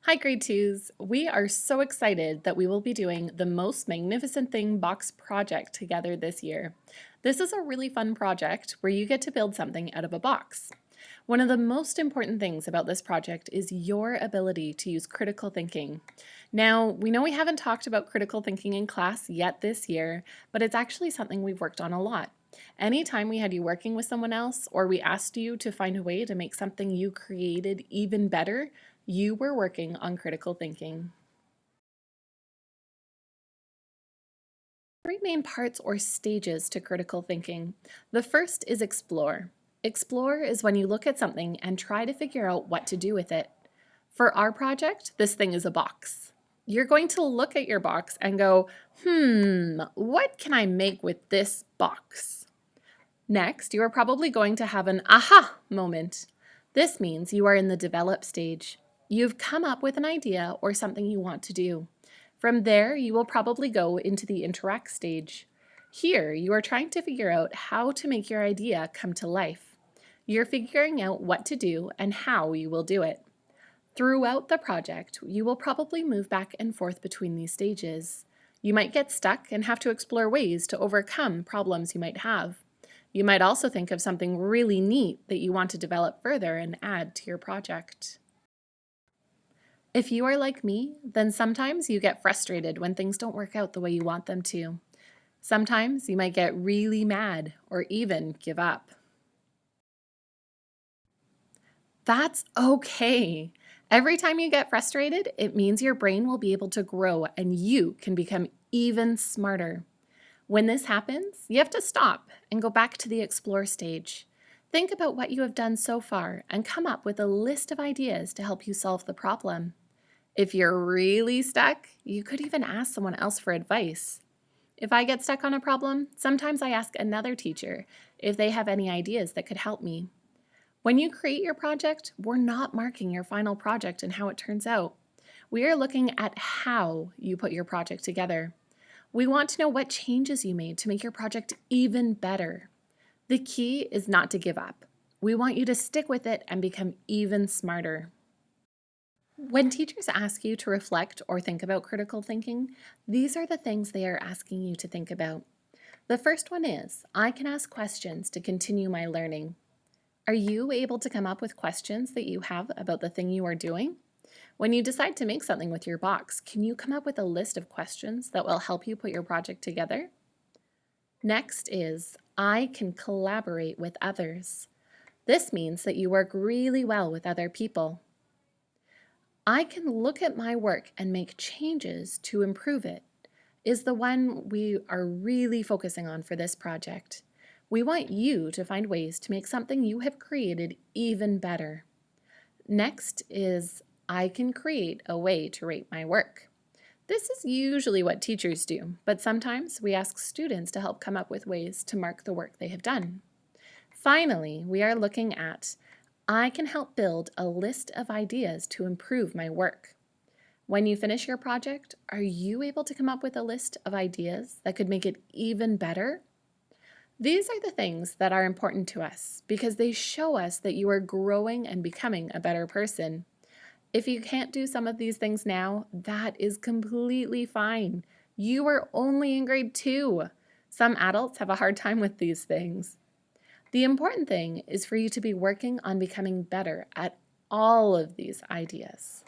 Hi, grade twos. We are so excited that we will be doing the Most Magnificent Thing box project together this year. This is a really fun project where you get to build something out of a box. One of the most important things about this project is your ability to use critical thinking. Now, we know we haven't talked about critical thinking in class yet this year, but it's actually something we've worked on a lot. Anytime we had you working with someone else or we asked you to find a way to make something you created even better, you were working on critical thinking. Three main parts or stages to critical thinking. The first is explore. Explore is when you look at something and try to figure out what to do with it. For our project, this thing is a box. You're going to look at your box and go, what can I make with this box? Next, you are probably going to have an aha moment. This means you are in the develop stage. You've come up with an idea or something you want to do. From there, you will probably go into the interact stage. Here, you are trying to figure out how to make your idea come to life. You're figuring out what to do and how you will do it. Throughout the project, you will probably move back and forth between these stages. You might get stuck and have to explore ways to overcome problems you might have. You might also think of something really neat that you want to develop further and add to your project. If you are like me, then sometimes you get frustrated when things don't work out the way you want them to. Sometimes you might get really mad or even give up. That's okay. Every time you get frustrated, it means your brain will be able to grow and you can become even smarter. When this happens, you have to stop and go back to the explore stage. Think about what you have done so far and come up with a list of ideas to help you solve the problem. If you're really stuck, you could even ask someone else for advice. If I get stuck on a problem, sometimes I ask another teacher if they have any ideas that could help me. When you create your project, we're not marking your final project and how it turns out. We are looking at how you put your project together. We want to know what changes you made to make your project even better. The key is not to give up. We want you to stick with it and become even smarter. When teachers ask you to reflect or think about critical thinking, these are the things they are asking you to think about. The first one is, I can ask questions to continue my learning. Are you able to come up with questions that you have about the thing you are doing? When you decide to make something with your box, can you come up with a list of questions that will help you put your project together? Next is, I can collaborate with others. This means that you work really well with other people. I can look at my work and make changes to improve it, is the one we are really focusing on for this project. We want you to find ways to make something you have created even better. Next is, I can create a way to rate my work. This is usually what teachers do, but sometimes we ask students to help come up with ways to mark the work they have done. Finally, we are looking at, I can help build a list of ideas to improve my work. When you finish your project, are you able to come up with a list of ideas that could make it even better? These are the things that are important to us because they show us that you are growing and becoming a better person. If you can't do some of these things now, that is completely fine. You are only in grade 2. Some adults have a hard time with these things. The important thing is for you to be working on becoming better at all of these ideas.